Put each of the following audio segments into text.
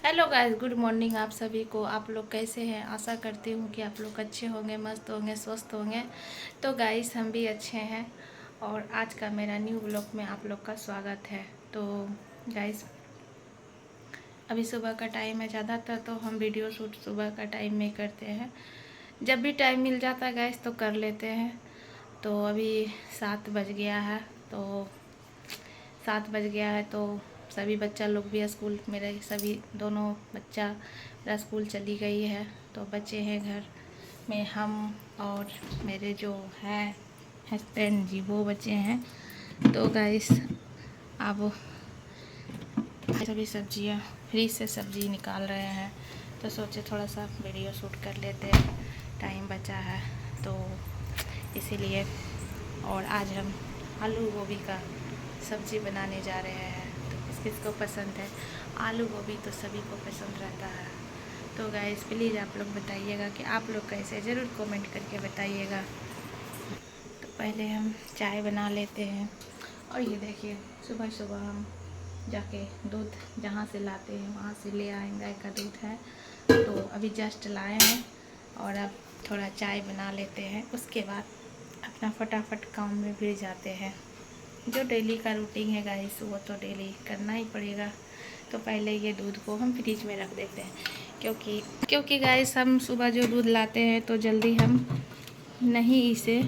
Hello guys, good morning आप सभी को। आप लोग कैसे हैं? आशा करती हूँ कि आप लोग अच्छे होंगे, मस्त होंगे, स्वस्थ होंगे। तो गाइस हम भी अच्छे हैं और आज का मेरा न्यू व्लॉग में आप लोग का स्वागत है। तो गाइस अभी सुबह का टाइम है, ज़्यादातर तो हम वीडियो शूट सुबह का टाइम में करते हैं। जब भी टाइम मिल जाता है गाइस तो कर लेते हैं। तो अभी 7 बज गया है। तो 7 बज गया है तो सभी बच्चा लोग भी स्कूल, मेरे सभी दोनों बच्चा मेरा स्कूल चली गई है। तो बच्चे हैं घर में, हम और मेरे जो है हस्बैंड जी वो बच्चे हैं। तो गाइस अब सभी सब्जियां फ्रिज से सब्जी निकाल रहे हैं तो सोचे थोड़ा सा वीडियो शूट कर लेते हैं, टाइम बचा है तो इसीलिए। और आज हम आलू गोभी का सब्जी बनाने जा रहे हैं। तो किस किस को पसंद है आलू गोभी? तो सभी को पसंद रहता है। तो गाइस प्लीज़ आप लोग बताइएगा कि आप लोग कैसे, ज़रूर कमेंट करके बताइएगा। तो पहले हम चाय बना लेते हैं। और ये देखिए सुबह सुबह हम जाके दूध जहाँ से लाते हैं वहाँ से ले आए, गाय का दूध है। तो अभी जस्ट लाए हैं और अब थोड़ा चाय बना लेते हैं, उसके बाद अपना फटाफट काम में भिड़ जाते हैं। जो डेली का रूटीन है गाइस वो तो डेली करना ही पड़ेगा। तो पहले ये दूध को हम फ्रिज में रख देते हैं, क्योंकि गाइस हम सुबह जो दूध लाते हैं तो जल्दी हम नहीं इसे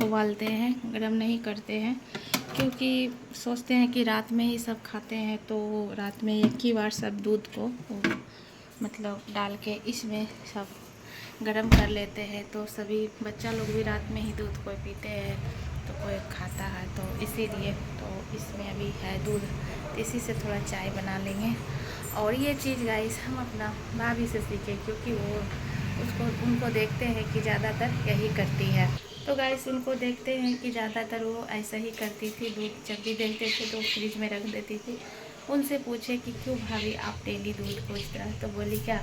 उबालते हैं, गर्म नहीं करते हैं, क्योंकि सोचते हैं कि रात में ही सब खाते हैं। तो रात में एक ही बार सब दूध को मतलब डाल के इसमें सब गरम कर लेते हैं। तो सभी बच्चा लोग भी रात में ही दूध कोई पीते हैं तो कोई खाता है, तो इसीलिए तो इसमें अभी है दूध, तो इसी से थोड़ा चाय बना लेंगे। और ये चीज़ गाइस हम अपना भाभी से सीखे, क्योंकि वो उनको देखते हैं कि ज़्यादातर यही करती है। तो गाइस उनको देखते हैं कि ज़्यादातर वो ऐसा ही करती थी, दूध जब भी देखते थे तो फ्रिज में रख देती थी। उनसे पूछे कि क्यों भाभी आप डेली दूध को इस तरह, तो बोली क्या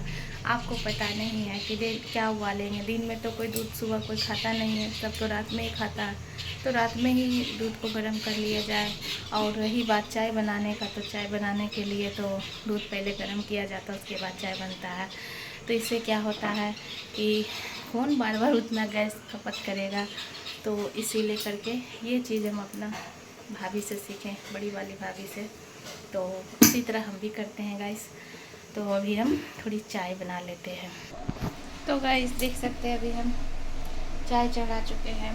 आपको पता नहीं है कि क्या उबालेंगे? दिन में तो कोई दूध सुबह कोई खाता नहीं है, सब तो रात में ही खाता है। तो रात में ही दूध को गर्म कर लिया जाए। और रही बात चाय बनाने का, तो चाय बनाने के लिए तो दूध पहले गर्म किया जाता है, उसके बाद चाय बनता है। तो इससे क्या होता है कि कौन बार बार उतना गैस खपत करेगा। तो इसीलिए करके ये चीज़ हम अपना भाभी से सीखें, बड़ी वाली भाभी से। तो उसी तरह हम भी करते हैं गाइस। तो अभी हम थोड़ी चाय बना लेते हैं। तो गाइस देख सकते हैं अभी हम चाय चढ़ा चुके हैं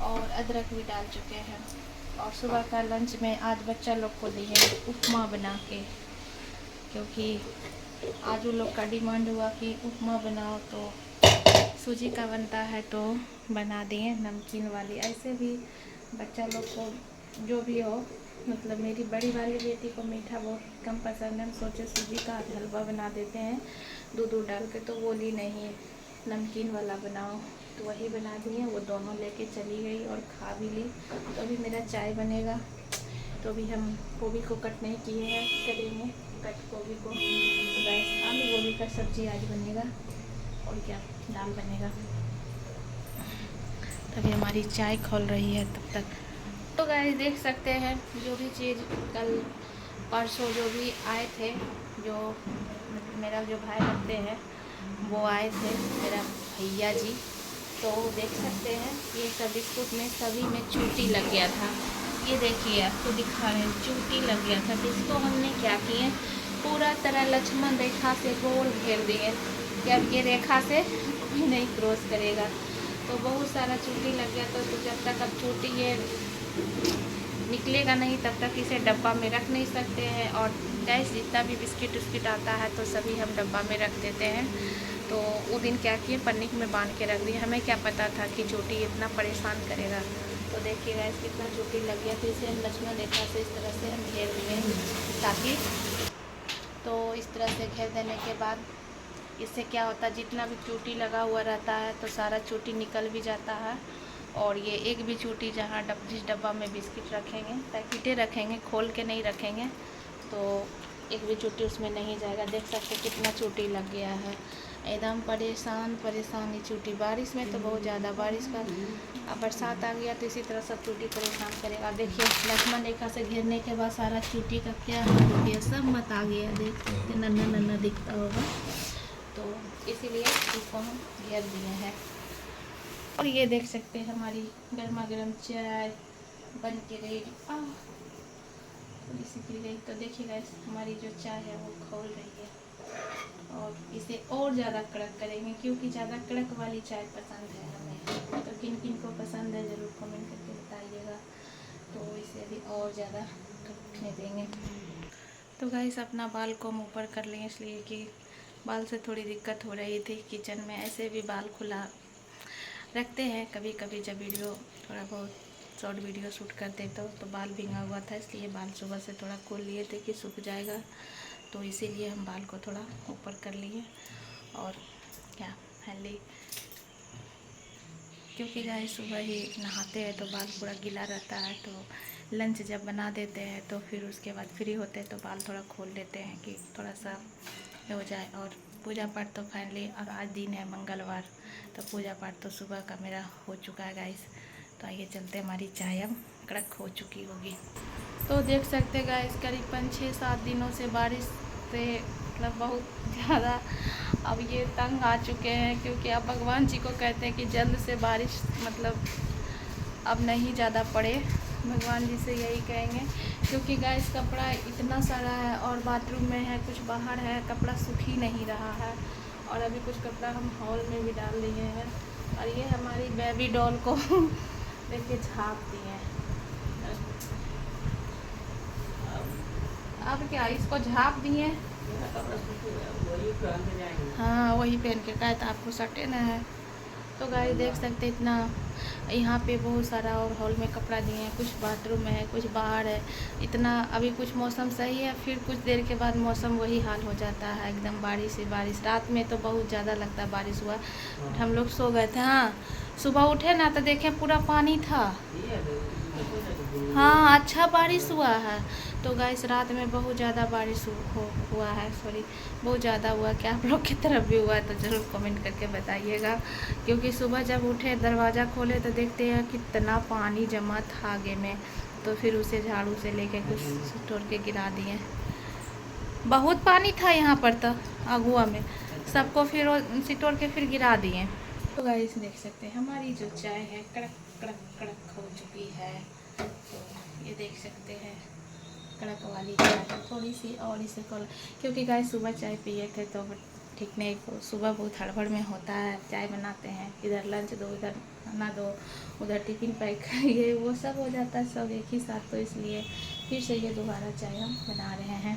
और अदरक भी डाल चुके हैं। और सुबह का लंच में आज बच्चा लोग को दिए उपमा बना के, क्योंकि आज उन लोग का डिमांड हुआ कि उपमा बनाओ। तो सूजी का बनता है तो बना दिए, नमकीन वाली। ऐसे भी बच्चा लोग को जो भी हो, मतलब मेरी बड़ी वाली बेटी को मीठा बहुत कम पसंद है। हम सोचे सूजी का हलवा बना देते हैं दूध डाल के, तो बोली नहीं नमकीन वाला बनाओ। तो वही बना दिए, वो दोनों लेके चली गई और खा भी ली। तो अभी मेरा चाय बनेगा। तो अभी हम गोभी को कट नहीं किए हैं, करेंगे कट गोभी को। तो गाइस आलू गोभी का सब्जी आज बनेगा और क्या दाल बनेगा। तभी हमारी चाय खोल रही है तब तक। तो गाइस देख सकते हैं जो भी चीज़ कल परसों जो भी आए थे, जो मेरा जो भाई लगते हैं वो आए थे, मेरा भैया जी। तो देख सकते हैं ये सब बिस्कुट में सभी में चूटी लग गया था। ये देखिए आपको दिखा रहे हैं, चूटी लग गया था। तो इसको हमने क्या किए, पूरा तरह लक्ष्मण रेखा से गोल घेर दिए कि अब ये रेखा से कोई नहीं क्रॉस करेगा। तो बहुत सारा चूटी लग गया। तो जब तक अब चूटी ये निकलेगा नहीं तब तक इसे डब्बा में रख नहीं सकते हैं। और गैस जितना भी बिस्किट उस्किट आता है तो सभी हम डब्बा में रख देते हैं। तो वो दिन क्या किए, पन्नी में बांध के रख दिए। हमें क्या पता था कि चोटी इतना परेशान करेगा। तो देखिए गैस कितना चोटी लग गया। तो इसे हम लक्ष्मण रेखा से इस तरह से हम घेर दिए, ताकि तो इस तरह से घेर देने के बाद इससे क्या होता है, जितना भी चोटी लगा हुआ रहता है तो सारा चोटी निकल भी जाता है। और ये एक भी चूटी जहाँ जिस डब्बा में बिस्किट रखेंगे, पैकेटें रखेंगे, खोल के नहीं रखेंगे, तो एक भी चूटी उसमें नहीं जाएगा। देख सकते कितना चूटी लग गया है। एकदम परेशान परेशानी चूटी। बारिश में तो बहुत ज़्यादा, बारिश का अब बरसात आ गया तो इसी तरह सब चूटी परेशान करेगा। देखिए लक्ष्मण रेखा से घेरने के बाद सारा चूटी का क्या हाल हो गया, सब मत आ गया, देख सकते नन्ना नन्ना दिखता होगा। तो इसीलिए इसको हम घेर दिए हैं। और ये देख सकते हैं हमारी गर्मा गर्म चाय बन के रेडी। थोड़ी सी गिर गई तो देखिएगा हमारी जो चाय है वो खोल रही है। और इसे और ज़्यादा कड़क करेंगे क्योंकि ज़्यादा कड़क वाली चाय पसंद है हमें। तो किन किन को पसंद है ज़रूर कमेंट करके बताइएगा। तो इसे अभी और ज़्यादा कड़कने देंगे। तो गाइस अपना बाल को हम ऊपर कर लें, इसलिए कि बाल से थोड़ी दिक्कत हो रही थी। किचन में ऐसे भी बाल खुला रखते हैं कभी कभी, जब वीडियो थोड़ा बहुत शॉर्ट वीडियो शूट करते तो बाल भींगा हुआ था, इसलिए बाल सुबह से थोड़ा खोल लिए थे कि सूख जाएगा। तो इसीलिए हम बाल को थोड़ा ऊपर कर लिए। और क्या फाइनली क्योंकि गाइस सुबह ही नहाते हैं तो बाल पूरा गीला रहता है, तो लंच जब बना देते हैं तो फिर उसके बाद फ्री होते हैं तो बाल थोड़ा खोल लेते हैं कि थोड़ा सा हो जाए। और पूजा पाठ तो फाइनली, और आज दिन है मंगलवार, तो पूजा पाठ तो सुबह का मेरा हो चुका है गाइस। तो आइए चलते, हमारी चाय अब कड़क हो चुकी होगी। तो देख सकते गाइस करीबन 6-7 दिनों से बारिश से मतलब बहुत ज़्यादा अब ये तंग आ चुके हैं, क्योंकि अब भगवान जी को कहते हैं कि जल्द से बारिश मतलब अब नहीं ज़्यादा पड़े। भगवान जी से यही कहेंगे, क्योंकि गाइस कपड़ा इतना सारा है और बाथरूम में है, कुछ बाहर है, कपड़ा सूख ही नहीं रहा है। और अभी कुछ कपड़ा हम हॉल में भी डाल दिए हैं। और ये हमारी बेबी डॉल को देखिए झाँप दिए हैं। अब क्या इसको झाँप दिए, हाँ वही पहन के कहता आपको सटे ना है। तो गाइस देख सकते इतना यहाँ पे बहुत सारा और हॉल में कपड़ा दिए हैं, कुछ बाथरूम में है, कुछ बाहर है। इतना अभी कुछ मौसम सही है, फिर कुछ देर के बाद मौसम वही हाल हो जाता है, एकदम बारिश ही बारिश। रात में तो बहुत ज़्यादा लगता है बारिश हुआ, हम लोग सो गए थे। हाँ सुबह उठे ना तो देखें पूरा पानी था। हाँ अच्छा बारिश हुआ है। तो गाइस रात में बहुत ज़्यादा बारिश हुआ है, सॉरी बहुत ज़्यादा हुआ। क्या आप लोग की तरफ भी हुआ है तो ज़रूर कमेंट करके बताइएगा। क्योंकि सुबह जब उठे दरवाज़ा खोले तो देखते हैं कितना पानी जमा था आगे में, तो फिर उसे झाड़ू से लेके कुछ तोड़ के गिरा दिए। बहुत पानी था यहाँ पर तो अगुआ में, सबको फिर सिटोड़ के फिर गिरा दिए। तो गाइस देख सकते हैं हमारी जो चाय है कड़क कड़क कड़क हो चुकी है। तो ये देख सकते हैं कड़क वाली चाय, थोड़ी सी और इसे क्योंकि गाइस सुबह चाय पिए थे तो ठीक नहीं, सुबह बहुत हड़बड़ में होता है, चाय बनाते हैं, इधर लंच दो, इधर खाना दो, उधर टिफ़िन पैक ये वो सब हो जाता है सब एक ही साथ। तो इसलिए फिर से ये दोबारा चाय हम बना रहे हैं।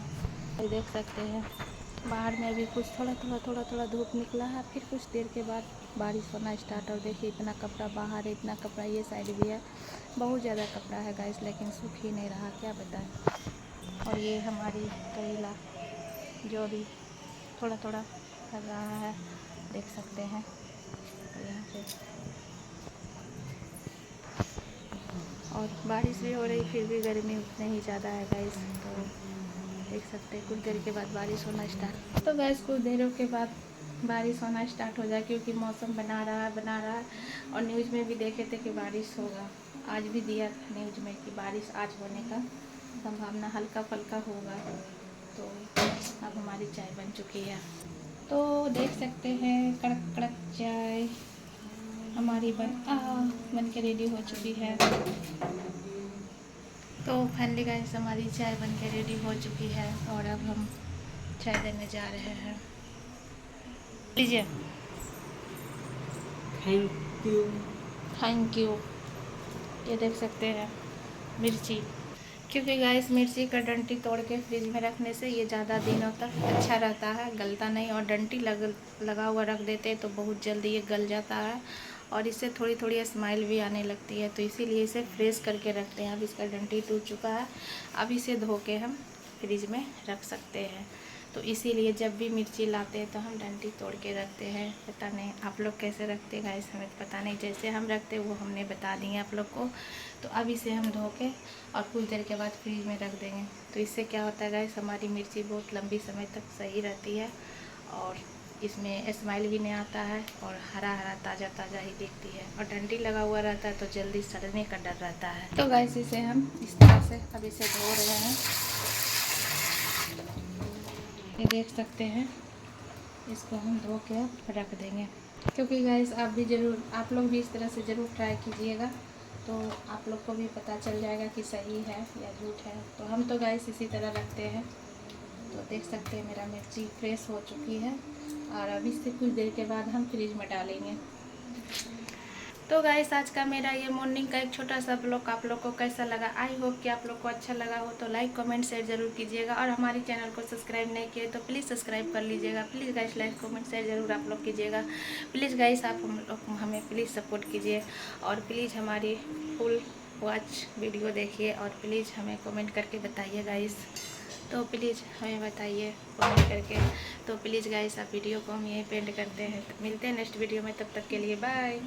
तो देख सकते हैं बाहर में भी कुछ थोड़ा धूप निकला है, फिर कुछ देर के बाद बारिश होना स्टार्ट। और देखिए इतना कपड़ा बाहर है, इतना कपड़ा ये साइड भी है, बहुत ज़्यादा कपड़ा है गाइस, लेकिन सूख ही नहीं रहा, क्या बताएं। और ये हमारी करेला जो भी थोड़ा कर रहा है, देख सकते हैं। और यहाँ पे और बारिश भी हो रही, फिर भी गर्मी उतनी ही ज़्यादा है गाइस। तो देख सकते हैं कुछ देर के बाद बारिश होना स्टार्ट। तो गैस कुछ देरों के बाद बारिश होना स्टार्ट हो जाए, क्योंकि मौसम बना रहा है। और न्यूज़ में भी देखे थे कि बारिश होगा, आज भी दिया था न्यूज़ में कि बारिश आज होने का संभावना हल्का फुल्का होगा। तो अब हमारी चाय बन चुकी है। तो देख सकते हैं कड़क कड़क चाय हमारी बन के रेडी हो चुकी है। तो फाइनली गाइस हमारी चाय बन के रेडी हो चुकी है और अब हम चाय देने जा रहे हैं। लीजिए। Thank you. Thank you. ये देख सकते हैं मिर्ची, क्योंकि गाइस मिर्ची का डंटी तोड़ के फ्रिज में रखने से ये ज़्यादा दिनों तक अच्छा रहता है, गलता नहीं। और डंटी लगा हुआ रख देते तो बहुत जल्दी ये गल जाता है और इससे थोड़ी थोड़ी स्माइल भी आने लगती है। तो इसीलिए इसे फ्रेश करके रखते हैं। अब इसका डंटी टूट चुका है, अब इसे धो के हम फ्रिज में रख सकते हैं। तो इसीलिए जब भी मिर्ची लाते हैं तो हम डंटी तोड़ के रखते हैं। पता नहीं आप लोग कैसे रखते हैं गाइस, हमें पता नहीं, जैसे हम रखते हैं वो हमने बता दिए आप लोग को। तो अब इसे हम धो के और कुछ देर के बाद फ्रिज में रख देंगे। तो इससे क्या होता है गाइस, हमारी मिर्ची बहुत लंबी समय तक सही रहती है और इसमें स्माइल भी नहीं आता है और हरा हरा ताज़ा ताज़ा ही दिखती है, और डंडी लगा हुआ रहता है तो जल्दी सड़ने का डर रहता है। तो गाइस इसे हम इस तरह से अब इसे धो रहे हैं। ये देख सकते हैं, इसको हम धो के रख देंगे, क्योंकि गाइस आप लोग भी इस तरह से ज़रूर ट्राई कीजिएगा, तो आप लोग को भी पता चल जाएगा कि सही है या झूठ है। तो हम तो गाइस इसी तरह रखते हैं। तो देख सकते हैं मेरा मिर्ची फ्रेश हो चुकी है, और अभी से कुछ देर के बाद हम फ्रिज में डालेंगे। तो गाइस आज का मेरा ये मॉर्निंग का एक छोटा सा ब्लॉग आप लोग को कैसा लगा, आई होप कि आप लोग को अच्छा लगा हो। तो लाइक कमेंट शेयर जरूर कीजिएगा, और हमारे चैनल को सब्सक्राइब नहीं किए तो प्लीज़ सब्सक्राइब कर लीजिएगा। Please guys like comment share जरूर आप लोग कीजिएगा। प्लीज़ गाइस आप हम लोग हमें प्लीज़ सपोर्ट कीजिए, और प्लीज़ हमारी फुल वॉच वीडियो देखिए, और प्लीज़ हमें कमेंट करके बताइए गाइस। तो प्लीज़ हमें बताइए कमेंट करके। तो प्लीज़ गाइस आप वीडियो को हम यहीं पे एंड करते हैं। मिलते हैं नेक्स्ट वीडियो में, तब तक के लिए बाय।